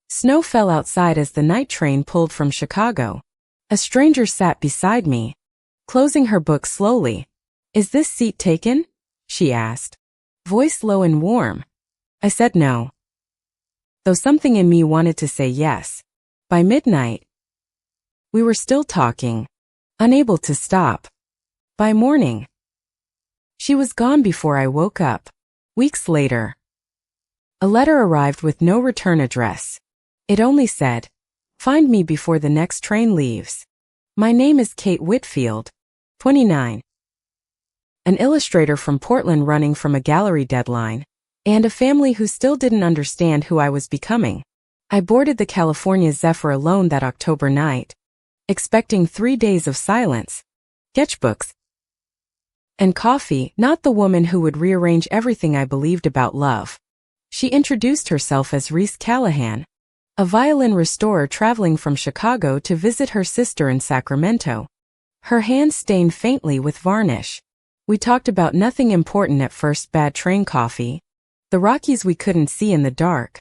Snow fell outside as the night train pulled from Chicago. A stranger sat beside me, closing her book slowly. "Is this seat taken?" she asked, voice low and warm. I said no, though something in me wanted to say yes. By midnight, we were still talking, unable to stop. By morning, she was gone before I woke up. Weeks later, a letter arrived with no return address. It only said, "Find me before the next train leaves. My name is Kate Whitfield, 29. An illustrator from Portland running from a gallery deadline, and a family who still didn't understand who I was becoming." I boarded the California Zephyr alone that October night, expecting 3 days of silence, sketchbooks, and coffee, not the woman who would rearrange everything I believed about love. She introduced herself as Reese Callahan, a violin restorer traveling from Chicago to visit her sister in Sacramento. Her hands stained faintly with varnish. We talked about nothing important at first: bad train coffee, the Rockies we couldn't see in the dark,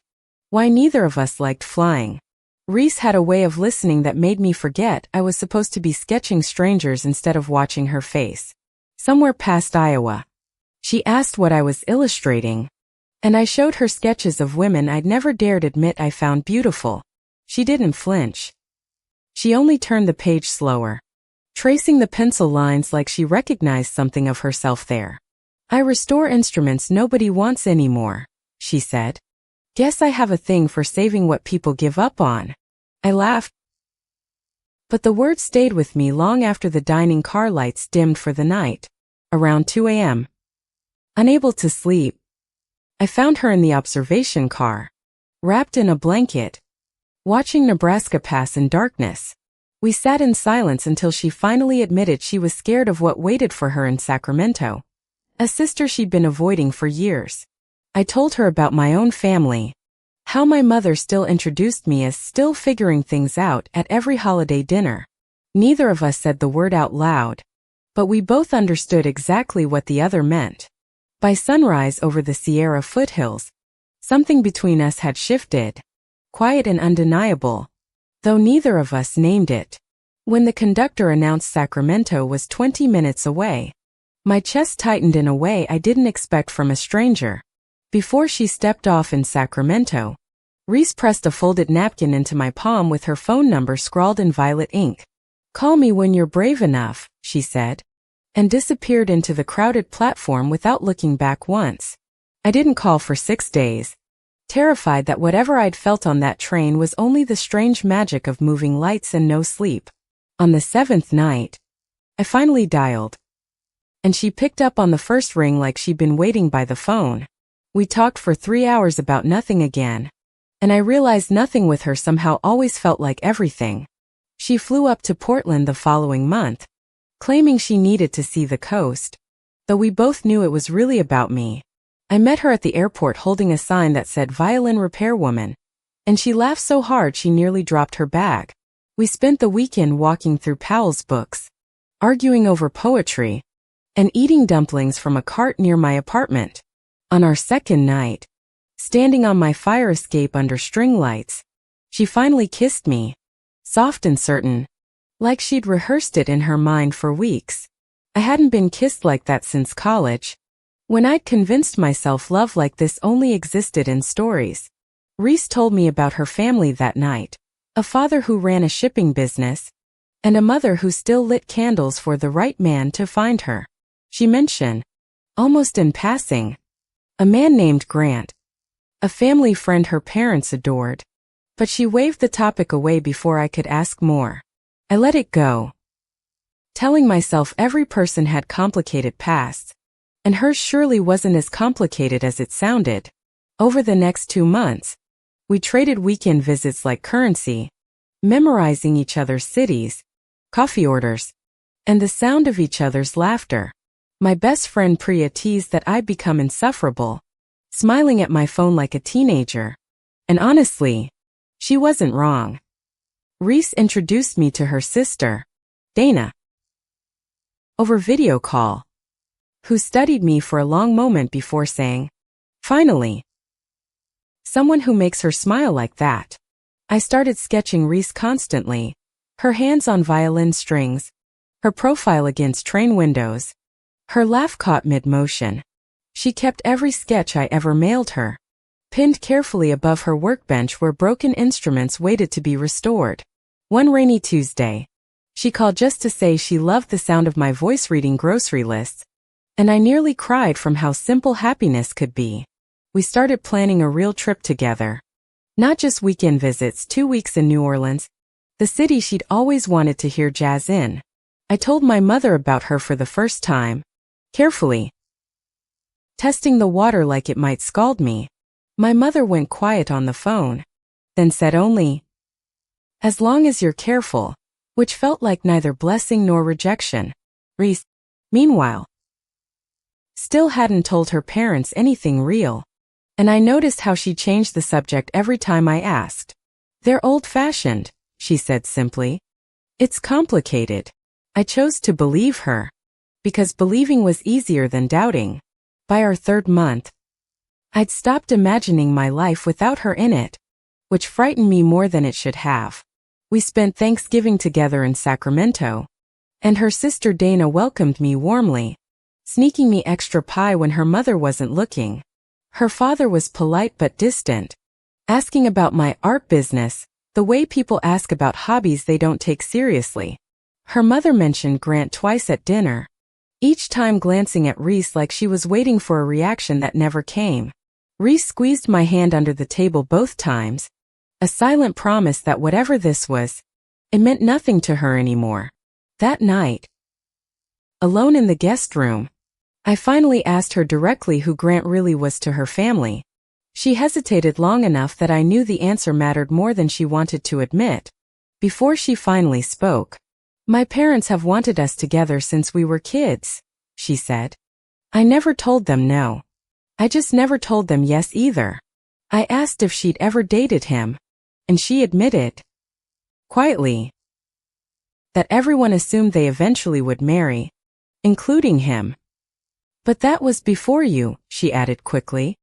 why neither of us liked flying. Reese had a way of listening that made me forget I was supposed to be sketching strangers instead of watching her face. Somewhere past Iowa, she asked what I was illustrating, and I showed her sketches of women I'd never dared admit I found beautiful. She didn't flinch. She only turned the page slower, tracing the pencil lines like she recognized something of herself there. "I restore instruments nobody wants anymore," she said. "Guess I have a thing for saving what people give up on." I laughed, but the words stayed with me long after the dining car lights dimmed for the night. Around 2 a.m., unable to sleep, I found her in the observation car, wrapped in a blanket, watching Nebraska pass in darkness. We sat in silence until she finally admitted she was scared of what waited for her in Sacramento, a sister she'd been avoiding for years. I told her about my own family, how my mother still introduced me as still figuring things out at every holiday dinner. Neither of us said the word out loud, but we both understood exactly what the other meant. By sunrise over the Sierra foothills, something between us had shifted, quiet and undeniable, though neither of us named it. When the conductor announced Sacramento was 20 minutes away, my chest tightened in a way I didn't expect from a stranger. Before she stepped off in Sacramento, Reese pressed a folded napkin into my palm with her phone number scrawled in violet ink. "Call me when you're brave enough," she said, and disappeared into the crowded platform without looking back once. I didn't call for 6 days, terrified that whatever I'd felt on that train was only the strange magic of moving lights and no sleep. On the 7th night, I finally dialed, and she picked up on the first ring like she'd been waiting by the phone. We talked for 3 hours about nothing again, and I realized nothing with her somehow always felt like everything. She flew up to Portland the following month, claiming she needed to see the coast, though we both knew it was really about me. I met her at the airport holding a sign that said "Violin Repair Woman," and she laughed so hard she nearly dropped her bag. We spent the weekend walking through Powell's books, arguing over poetry, and eating dumplings from a cart near my apartment. On our second night, standing on my fire escape under string lights, she finally kissed me, soft and certain, like she'd rehearsed it in her mind for weeks. I hadn't been kissed like that since college, when I'd convinced myself love like this only existed in stories. Reese told me about her family that night, a father who ran a shipping business, and a mother who still lit candles for the right man to find her. She mentioned, almost in passing, a man named Grant, a family friend her parents adored, but she waved the topic away before I could ask more. I let it go, telling myself every person had complicated pasts, and hers surely wasn't as complicated as it sounded. Over the next 2 months, we traded weekend visits like currency, memorizing each other's cities, coffee orders, and the sound of each other's laughter. My best friend Priya teased that I'd become insufferable, smiling at my phone like a teenager. And honestly, she wasn't wrong. Reese introduced me to her sister, Dana, over video call, who studied me for a long moment before saying, "Finally, someone who makes her smile like that." I started sketching Reese constantly, her hands on violin strings, her profile against train windows, her laugh caught mid-motion. She kept every sketch I ever mailed her, pinned carefully above her workbench where broken instruments waited to be restored. One rainy Tuesday, she called just to say she loved the sound of my voice reading grocery lists, and I nearly cried from how simple happiness could be. We started planning a real trip together. Not just weekend visits, 2 weeks in New Orleans, the city she'd always wanted to hear jazz in. I told my mother about her for the first time, carefully, testing the water like it might scald me. My mother went quiet on the phone, then said only, "As long as you're careful," which felt like neither blessing nor rejection. Reese, meanwhile, still hadn't told her parents anything real, and I noticed how she changed the subject every time I asked. "They're old-fashioned," she said simply. "It's complicated." I chose to believe her, because believing was easier than doubting. By our 3rd month, I'd stopped imagining my life without her in it, which frightened me more than it should have. We spent Thanksgiving together in Sacramento, and her sister Dana welcomed me warmly, sneaking me extra pie when her mother wasn't looking. Her father was polite but distant, asking about my art business, the way people ask about hobbies they don't take seriously. Her mother mentioned Grant twice at dinner, each time glancing at Reese like she was waiting for a reaction that never came. Reese squeezed my hand under the table both times, a silent promise that whatever this was, it meant nothing to her anymore. That night, alone in the guest room, I finally asked her directly who Grant really was to her family. She hesitated long enough that I knew the answer mattered more than she wanted to admit. Before she finally spoke, "My parents have wanted us together since we were kids," she said. "I never told them no. I just never told them yes either." I asked if she'd ever dated him, and she admitted, quietly, that everyone assumed they eventually would marry, including him. "But that was before you," she added quickly,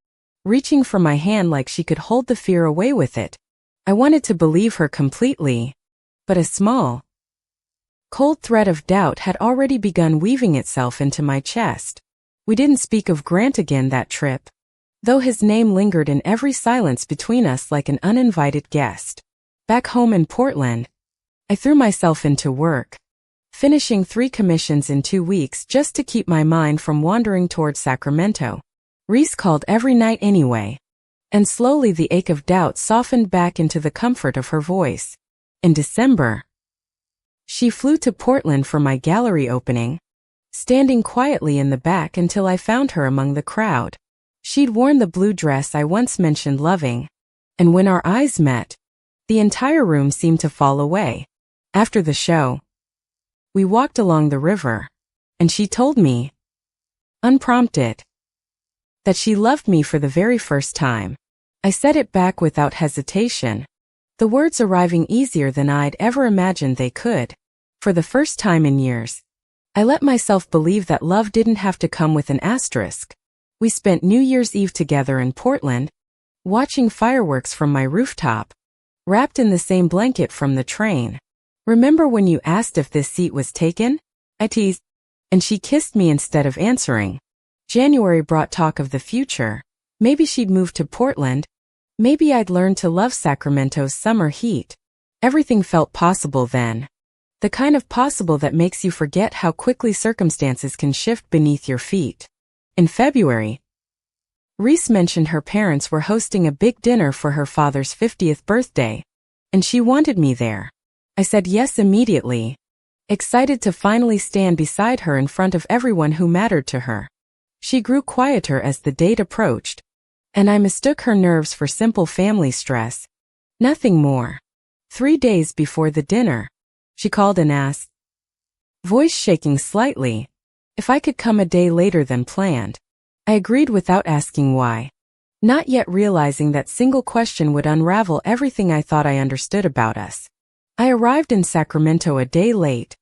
reaching for my hand like she could hold the fear away with it. I wanted to believe her completely, but a small, cold thread of doubt had already begun weaving itself into my chest. We didn't speak of Grant again that trip, though his name lingered in every silence between us like an uninvited guest. Back home in Portland, I threw myself into work, finishing 3 commissions in 2 weeks just to keep my mind from wandering toward Sacramento. Reese called every night anyway, and slowly the ache of doubt softened back into the comfort of her voice. In December, she flew to Portland for my gallery opening, standing quietly in the back until I found her among the crowd. She'd worn the blue dress I once mentioned loving, and when our eyes met, the entire room seemed to fall away. After the show, we walked along the river, and she told me, unprompted, that she loved me for the very first time. I said it back without hesitation, the words arriving easier than I'd ever imagined they could. For the first time in years, I let myself believe that love didn't have to come with an asterisk. We spent New Year's Eve together in Portland, watching fireworks from my rooftop, wrapped in the same blanket from the train. "Remember when you asked if this seat was taken?" I teased, and she kissed me instead of answering. January brought talk of the future. Maybe she'd move to Portland. Maybe I'd learn to love Sacramento's summer heat. Everything felt possible then. The kind of possible that makes you forget how quickly circumstances can shift beneath your feet. In February, Reese mentioned her parents were hosting a big dinner for her father's 50th birthday, and she wanted me there. I said yes immediately, excited to finally stand beside her in front of everyone who mattered to her. She grew quieter as the date approached, and I mistook her nerves for simple family stress. Nothing more. 3 days before the dinner, she called and asked, voice shaking slightly, if I could come a day later than planned. I agreed without asking why, not yet realizing that single question would unravel everything I thought I understood about us. I arrived in Sacramento a day late,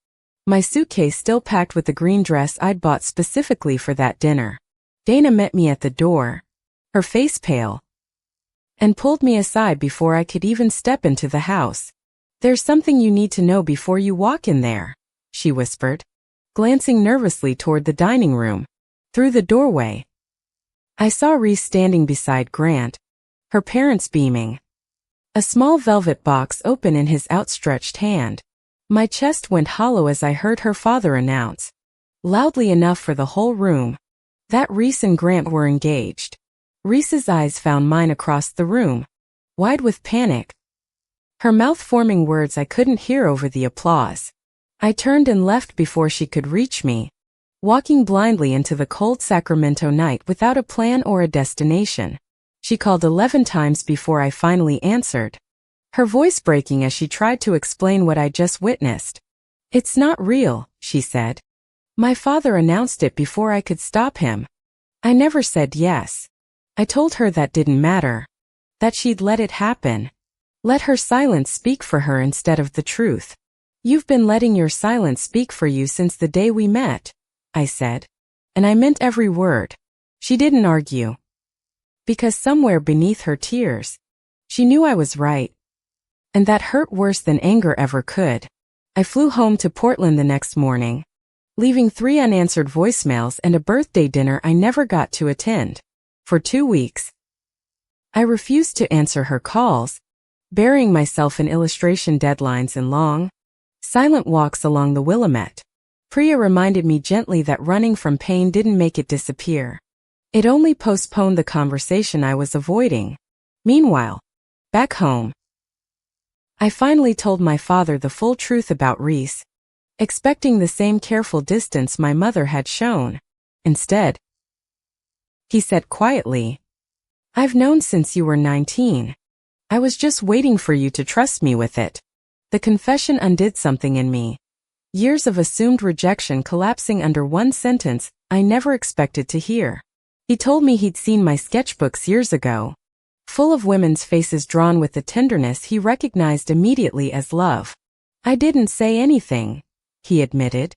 my suitcase still packed with the green dress I'd bought specifically for that dinner. Dana met me at the door, her face pale, and pulled me aside before I could even step into the house. "There's something you need to know before you walk in there," she whispered, glancing nervously toward the dining room. Through the doorway, I saw Reese standing beside Grant, her parents beaming. A small velvet box open in his outstretched hand. My chest went hollow as I heard her father announce, loudly enough for the whole room, that Reese and Grant were engaged. Reese's eyes found mine across the room, wide with panic, her mouth forming words I couldn't hear over the applause. I turned and left before she could reach me, walking blindly into the cold Sacramento night without a plan or a destination. She called 11 times before I finally answered, her voice breaking as she tried to explain what I just witnessed. "It's not real," she said. "My father announced it before I could stop him." I never said yes. I told her that didn't matter, that she'd let it happen. Let her silence speak for her instead of the truth. "You've been letting your silence speak for you since the day we met," I said. And I meant every word. She didn't argue. Because somewhere beneath her tears, she knew I was right. And that hurt worse than anger ever could. I flew home to Portland the next morning, leaving 3 unanswered voicemails and a birthday dinner I never got to attend. For 2 weeks, I refused to answer her calls, burying myself in illustration deadlines and long, silent walks along the Willamette. Priya reminded me gently that running from pain didn't make it disappear. It only postponed the conversation I was avoiding. Meanwhile, back home, I finally told my father the full truth about Reese, expecting the same careful distance my mother had shown. Instead, he said quietly, "I've known since you were 19. I was just waiting for you to trust me with it." The confession undid something in me. Years of assumed rejection collapsing under one sentence I never expected to hear. He told me he'd seen my sketchbooks years ago, full of women's faces drawn with the tenderness he recognized immediately as love. "I didn't say anything," he admitted,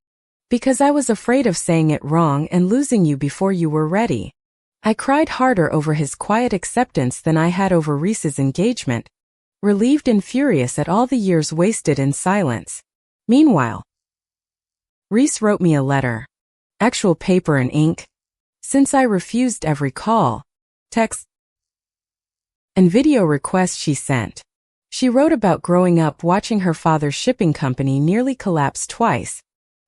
"because I was afraid of saying it wrong and losing you before you were ready." I cried harder over his quiet acceptance than I had over Reese's engagement, relieved and furious at all the years wasted in silence. Meanwhile, Reese wrote me a letter, actual paper and ink, since I refused every call, text, and video request she sent. She wrote about growing up watching her father's shipping company nearly collapse twice,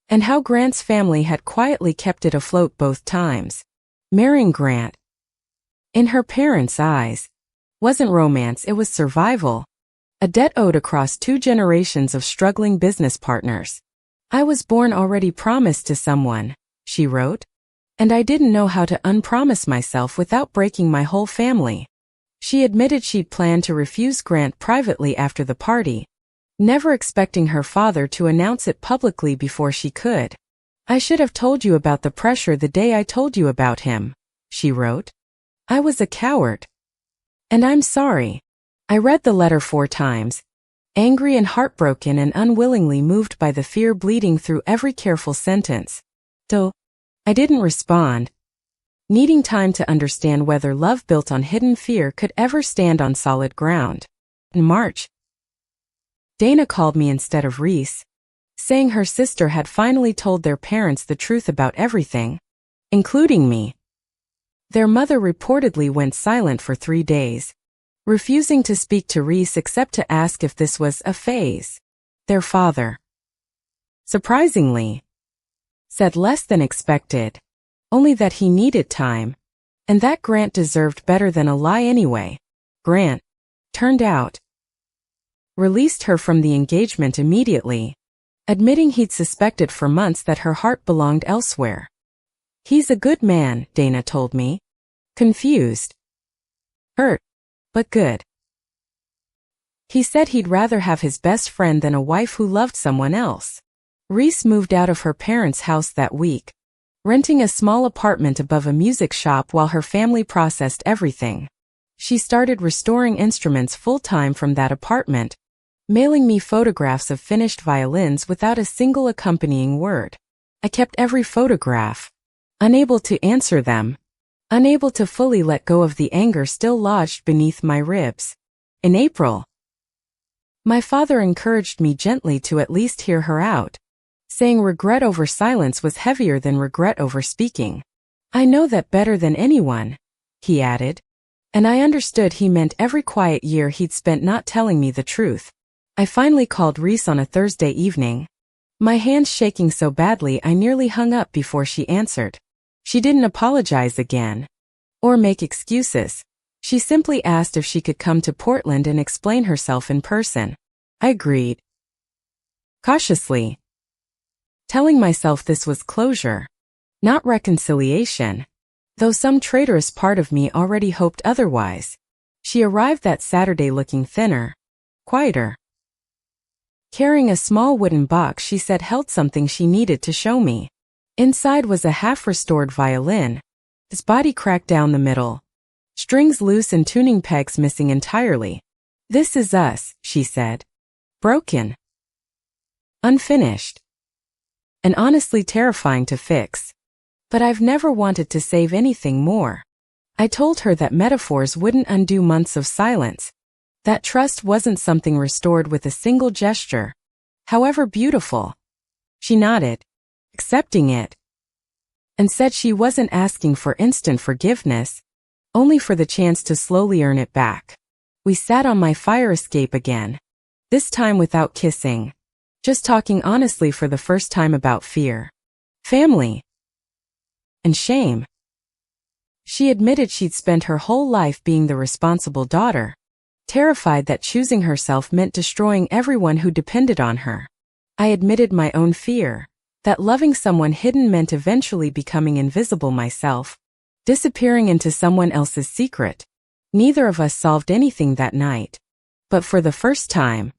and how Grant's family had quietly kept it afloat both times. Marrying Grant, in her parents' eyes, wasn't romance, it was survival, a debt owed across 2 generations of struggling business partners. "I was born already promised to someone," she wrote, "and I didn't know how to unpromise myself without breaking my whole family." She admitted she'd planned to refuse Grant privately after the party, never expecting her father to announce it publicly before she could. "I should have told you about the pressure the day I told you about him," she wrote. "I was a coward. And I'm sorry." I read the letter 4 times, angry and heartbroken and unwillingly moved by the fear bleeding through every careful sentence. Though I didn't respond, needing time to understand whether love built on hidden fear could ever stand on solid ground. In March, Dana called me instead of Reese, saying her sister had finally told their parents the truth about everything, including me. Their mother reportedly went silent for 3 days, refusing to speak to Reese except to ask if this was a phase. Their father, surprisingly, said less than expected, only that he needed time, and that Grant deserved better than a lie anyway. Grant, turned out, released her from the engagement immediately, admitting he'd suspected for months that her heart belonged elsewhere. "He's a good man," Dana told me, confused, hurt, but good. He said he'd rather have his best friend than a wife who loved someone else. Reese moved out of her parents' house that week, renting a small apartment above a music shop while her family processed everything. She started restoring instruments full-time from that apartment, mailing me photographs of finished violins without a single accompanying word. I kept every photograph, unable to answer them, unable to fully let go of the anger still lodged beneath my ribs. In April, my father encouraged me gently to at least hear her out, saying regret over silence was heavier than regret over speaking. I know that better than anyone, he added, and I understood he meant every quiet year he'd spent not telling me the truth. I finally called Reese on a Thursday evening, my hands shaking so badly I nearly hung up before she answered. She didn't apologize again or make excuses. She simply asked if she could come to Portland and explain herself in person. I agreed, cautiously, telling myself this was closure, not reconciliation, though some traitorous part of me already hoped otherwise. She arrived that Saturday looking thinner, quieter, carrying a small wooden box she said held something she needed to show me. Inside was a half-restored violin, its body cracked down the middle, strings loose and tuning pegs missing entirely. "This is us," she said. "Broken. Unfinished. And honestly terrifying to fix. But I've never wanted to save anything more." I told her that metaphors wouldn't undo months of silence, that trust wasn't something restored with a single gesture, however beautiful. She nodded, accepting it, and said she wasn't asking for instant forgiveness, only for the chance to slowly earn it back. We sat on my fire escape again, this time without kissing, just talking honestly for the first time about fear, family, and shame. She admitted she'd spent her whole life being the responsible daughter, terrified that choosing herself meant destroying everyone who depended on her. I admitted my own fear, that loving someone hidden meant eventually becoming invisible myself, disappearing into someone else's secret. Neither of us solved anything that night. But for the first time,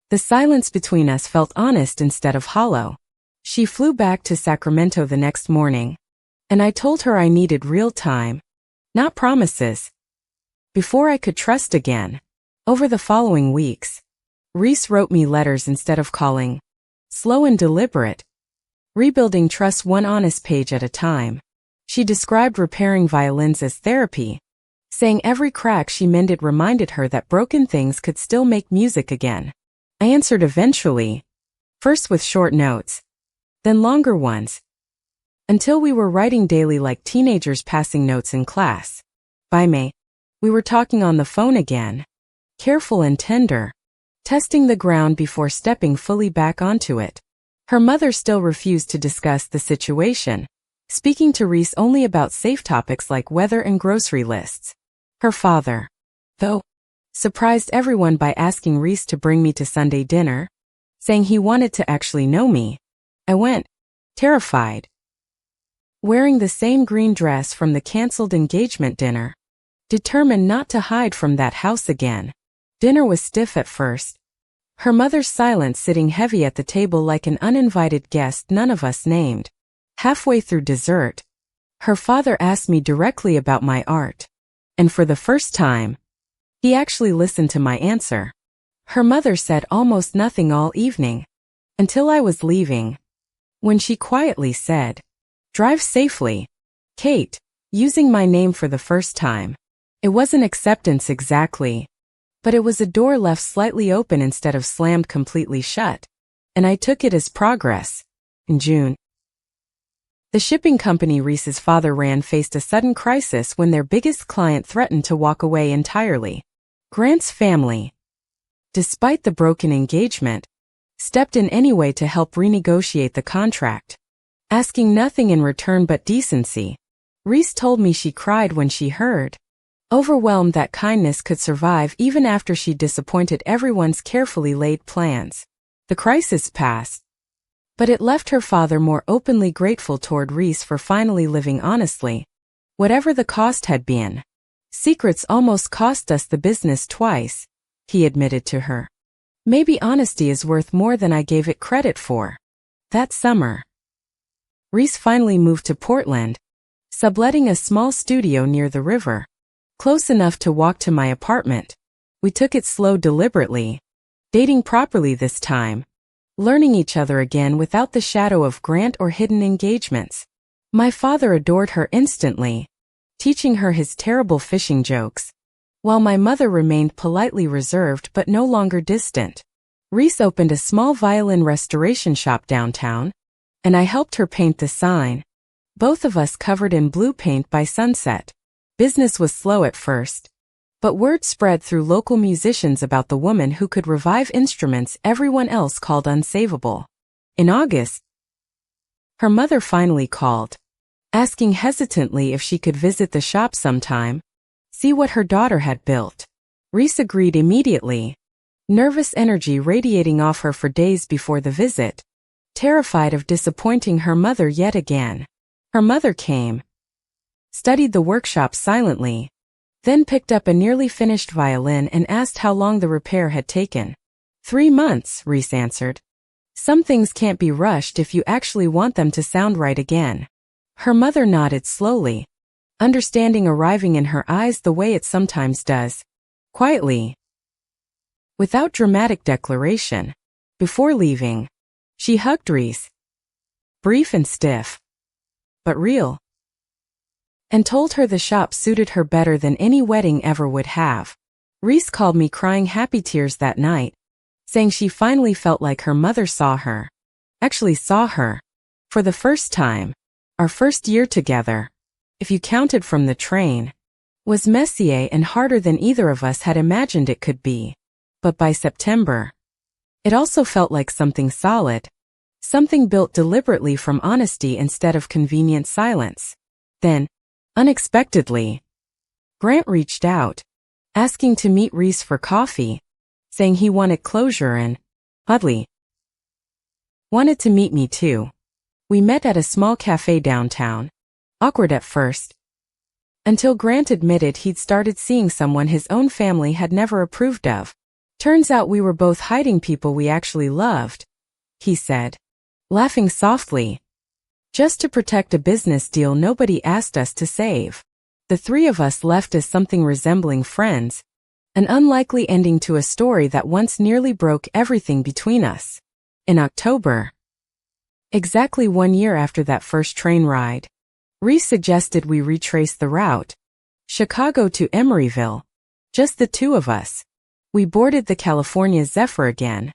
the silence between us felt honest instead of hollow. She flew back to Sacramento the next morning, and I told her I needed real time, not promises, before I could trust again. Over the following weeks, Reese wrote me letters instead of calling, slow and deliberate, rebuilding trust one honest page at a time. She described repairing violins as therapy, saying every crack she mended reminded her that broken things could still make music again. I answered eventually, first with short notes, then longer ones, until we were writing daily like teenagers passing notes in class. By May, we were talking on the phone again, careful and tender, testing the ground before stepping fully back onto it. Her mother still refused to discuss the situation, speaking to Reese only about safe topics like weather and grocery lists. Her father, though, surprised everyone by asking Reese to bring me to Sunday dinner, saying he wanted to actually know me. I went, terrified, wearing the same green dress from the canceled engagement dinner, determined not to hide from that house again. Dinner was stiff at first, her mother's silence sitting heavy at the table like an uninvited guest none of us named. Halfway through dessert, her father asked me directly about my art, and for the first time, he actually listened to my answer. Her mother said almost nothing all evening, until I was leaving, when she quietly said, "Drive safely, Kate," using my name for the first time. It wasn't acceptance exactly, but it was a door left slightly open instead of slammed completely shut, and I took it as progress. In June, the shipping company Reese's father ran faced a sudden crisis when their biggest client threatened to walk away entirely. Grant's family, despite the broken engagement, stepped in anyway to help renegotiate the contract, asking nothing in return but decency. Reese told me she cried when she heard, overwhelmed that kindness could survive even after she disappointed everyone's carefully laid plans. The crisis passed, but it left her father more openly grateful toward Reese for finally living honestly, whatever the cost had been. "Secrets almost cost us the business twice," he admitted to her. "Maybe honesty is worth more than I gave it credit for." That summer, Reese finally moved to Portland, subletting a small studio near the river, close enough to walk to my apartment. We took it slow deliberately, dating properly this time, learning each other again without the shadow of Grant or hidden engagements. My father adored her instantly, teaching her his terrible fishing jokes, while my mother remained politely reserved but no longer distant. Reese opened a small violin restoration shop downtown, and I helped her paint the sign, both of us covered in blue paint by sunset. Business was slow at first, but word spread through local musicians about the woman who could revive instruments everyone else called unsavable. In August, her mother finally called, asking hesitantly if she could visit the shop sometime, see what her daughter had built. Reese agreed immediately, nervous energy radiating off her for days before the visit, terrified of disappointing her mother yet again. Her mother came, studied the workshop silently, then picked up a nearly finished violin and asked how long the repair had taken. 3 months, Reese answered. Some things can't be rushed if you actually want them to sound right again. Her mother nodded slowly, understanding arriving in her eyes the way it sometimes does, quietly, without dramatic declaration. Before leaving, she hugged Reese, brief and stiff, but real, and told her the shop suited her better than any wedding ever would have. Reese called me crying happy tears that night, saying she finally felt like her mother saw her. Actually saw her. For the first time. Our first year together, if you counted from the train, was messier and harder than either of us had imagined it could be. But by September, it also felt like something solid, something built deliberately from honesty instead of convenient silence. Then, unexpectedly, Grant reached out, asking to meet Reese for coffee, saying he wanted closure and, oddly, wanted to meet me too. We met at a small cafe downtown, awkward at first, until Grant admitted he'd started seeing someone his own family had never approved of. Turns out we were both hiding people we actually loved, he said, laughing softly, just to protect a business deal nobody asked us to save. The three of us left as something resembling friends, an unlikely ending to a story that once nearly broke everything between us. In October, exactly 1 year after that first train ride, Reese suggested we retrace the route, Chicago to Emeryville, just the two of us. We boarded the California Zephyr again,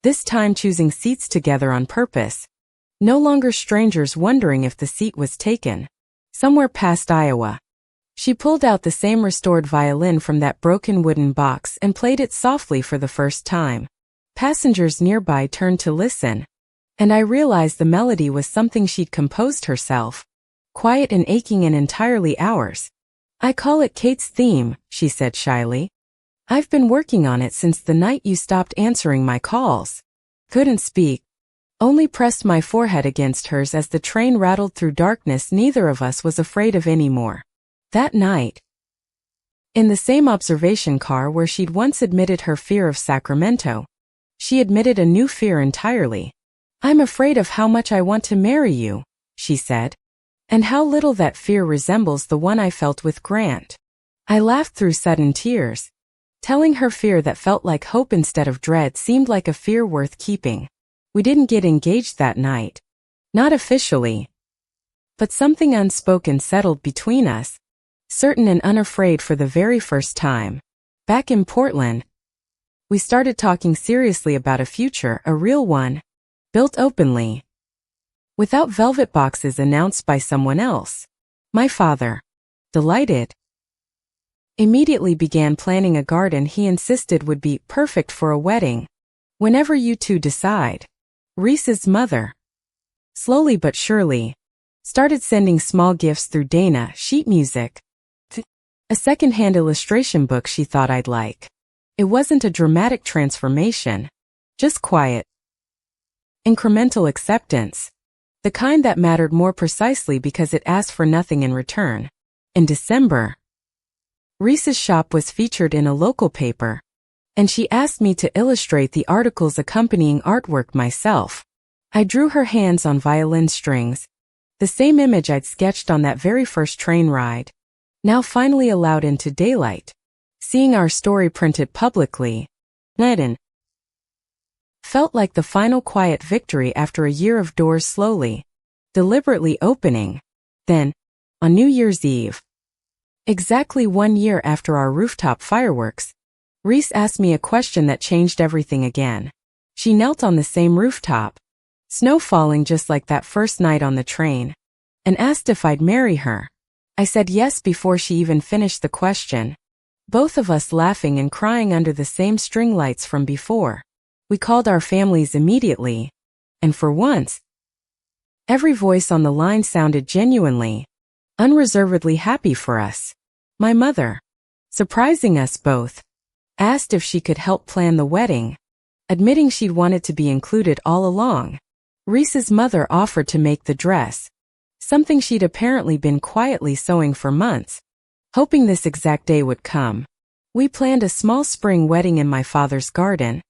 this time choosing seats together on purpose, no longer strangers wondering if the seat was taken. Somewhere past Iowa, she pulled out the same restored violin from that broken wooden box and played it softly for the first time. Passengers nearby turned to listen, and I realized the melody was something she'd composed herself, quiet and aching and entirely ours. I call it Kate's theme, she said shyly. I've been working on it since the night you stopped answering my calls. Couldn't speak, only pressed my forehead against hers as the train rattled through darkness neither of us was afraid of anymore. That night, in the same observation car where she'd once admitted her fear of Sacramento, she admitted a new fear entirely. I'm afraid of how much I want to marry you, she said, and how little that fear resembles the one I felt with Grant. I laughed through sudden tears, telling her fear that felt like hope instead of dread seemed like a fear worth keeping. We didn't get engaged that night. Not officially. But something unspoken settled between us, certain and unafraid for the very first time. Back in Portland, we started talking seriously about a future, a real one, built openly, without velvet boxes announced by someone else. My father, delighted, immediately began planning a garden he insisted would be perfect for a wedding. Whenever you two decide. Reese's mother, slowly but surely, started sending small gifts through Dana, sheet music, a second-hand illustration book she thought I'd like. It wasn't a dramatic transformation, just quiet, incremental acceptance, the kind that mattered more precisely because it asked for nothing in return. In December, Reese's shop was featured in a local paper, and she asked me to illustrate the article's accompanying artwork myself. I drew her hands on violin strings, the same image I'd sketched on that very first train ride, now finally allowed into daylight. Seeing our story printed publicly, Eden felt like the final quiet victory after a year of doors slowly, deliberately opening. Then, on New Year's Eve, Exactly 1 year after our rooftop fireworks, Reese asked me a question that changed everything again. She knelt on the same rooftop, snow falling just like that first night on the train, and asked if I'd marry her. I said yes before she even finished the question, both of us laughing and crying under the same string lights from before. We called our families immediately, and for once, every voice on the line sounded genuinely, unreservedly happy for us. My mother, surprising us both, asked if she could help plan the wedding, admitting she'd wanted to be included all along. Reese's mother offered to make the dress, something she'd apparently been quietly sewing for months, hoping this exact day would come. We planned a small spring wedding in my father's garden,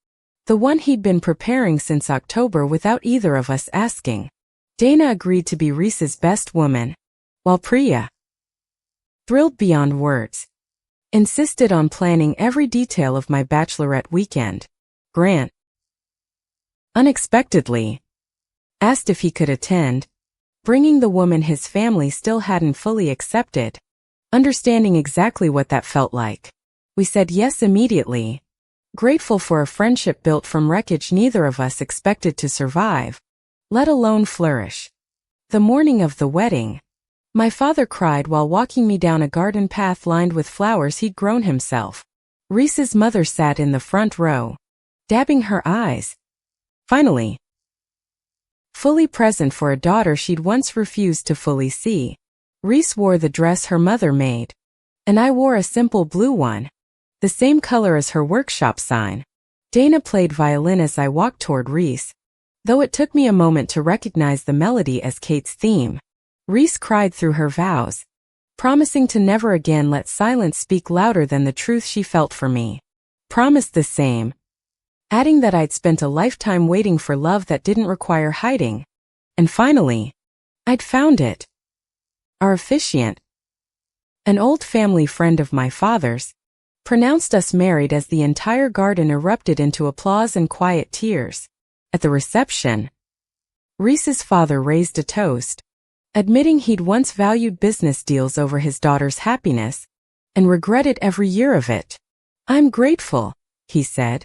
the one he'd been preparing since October without either of us asking. Dana agreed to be Reese's best woman, while Priya, thrilled beyond words, insisted on planning every detail of my bachelorette weekend. Grant, unexpectedly, asked if he could attend, bringing the woman his family still hadn't fully accepted. Understanding exactly what that felt like, we said yes immediately, grateful for a friendship built from wreckage neither of us expected to survive, let alone flourish. The morning of the wedding, my father cried while walking me down a garden path lined with flowers he'd grown himself. Reese's mother sat in the front row, dabbing her eyes. Finally, fully present for a daughter she'd once refused to fully see. Reese wore the dress her mother made, and I wore a simple blue one, the same color as her workshop sign. Dana played violin as I walked toward Reese, though it took me a moment to recognize the melody as Kate's theme. Reese cried through her vows, promising to never again let silence speak louder than the truth she felt for me. Promised the same, adding that I'd spent a lifetime waiting for love that didn't require hiding. And finally, I'd found it. Our officiant, an old family friend of my father's, pronounced us married as the entire garden erupted into applause and quiet tears. At the reception, Reese's father raised a toast, admitting he'd once valued business deals over his daughter's happiness, and regretted every year of it. I'm grateful, he said,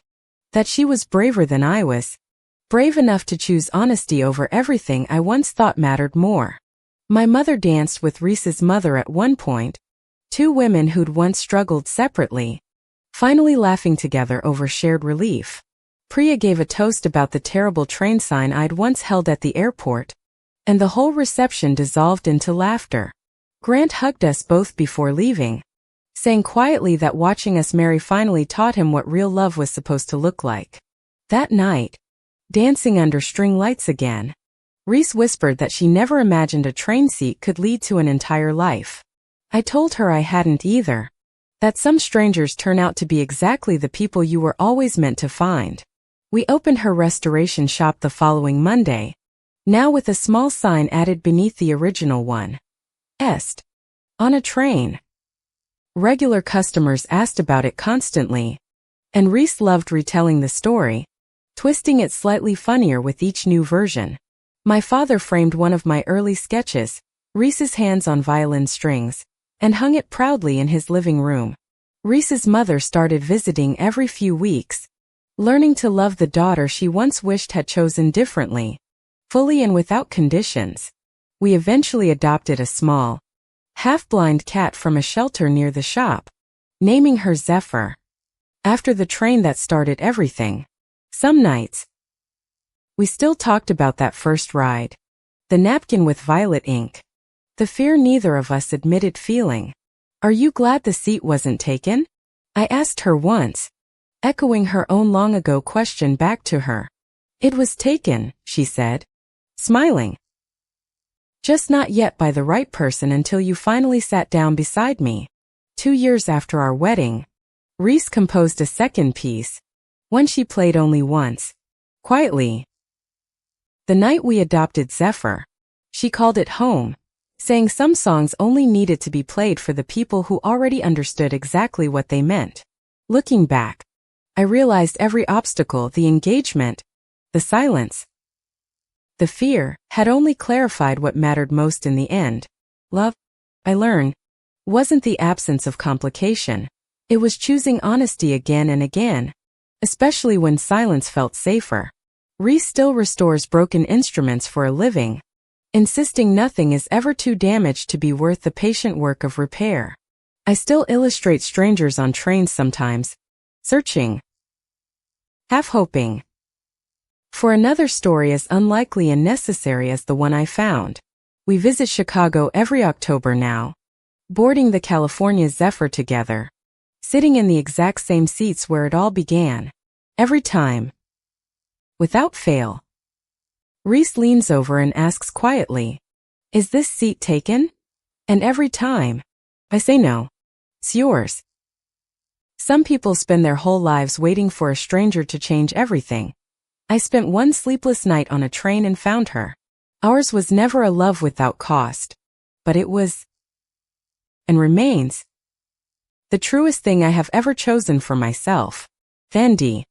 that she was braver than I was, brave enough to choose honesty over everything I once thought mattered more. My mother danced with Reese's mother at one point, two women who'd once struggled separately, finally laughing together over shared relief. Priya gave a toast about the terrible train sign I'd once held at the airport, and the whole reception dissolved into laughter. Grant hugged us both before leaving, saying quietly that watching us marry finally taught him what real love was supposed to look like. That night, dancing under string lights again, Reese whispered that she never imagined a train seat could lead to an entire life. I told her I hadn't either, that some strangers turn out to be exactly the people you were always meant to find. We opened her restoration shop the following Monday, now with a small sign added beneath the original one. Est. On a train. Regular customers asked about it constantly, and Reese loved retelling the story, twisting it slightly funnier with each new version. My father framed one of my early sketches, Reese's hands on violin strings, and hung it proudly in his living room. Reese's mother started visiting every few weeks, learning to love the daughter she once wished had chosen differently, fully and without conditions. We eventually adopted a small, half-blind cat from a shelter near the shop, naming her Zephyr, after the train that started everything. Some nights, we still talked about that first ride, the napkin with violet ink, the fear neither of us admitted feeling. Are you glad the seat wasn't taken? I asked her once, echoing her own long-ago question back to her. It was taken, she said, smiling. Just not yet by the right person until you finally sat down beside me. 2 years after our wedding, Reese composed a second piece, one she played only once, quietly. The night we adopted Zephyr, she called it home, saying some songs only needed to be played for the people who already understood exactly what they meant. Looking back, I realized every obstacle, the engagement, the silence, the fear, had only clarified what mattered most in the end. Love, I learned, wasn't the absence of complication. It was choosing honesty again and again, especially when silence felt safer. Reese still restores broken instruments for a living, insisting nothing is ever too damaged to be worth the patient work of repair. I still illustrate strangers on trains sometimes, searching, half hoping for another story as unlikely and necessary as the one I found. We visit Chicago every October now, boarding the California Zephyr together, sitting in the exact same seats where it all began. Every time, without fail, Reese leans over and asks quietly, "Is this seat taken?" And every time, I say no. It's yours. Some people spend their whole lives waiting for a stranger to change everything. I spent one sleepless night on a train and found her. Ours was never a love without cost, but it was, and remains, the truest thing I have ever chosen for myself. Vandy.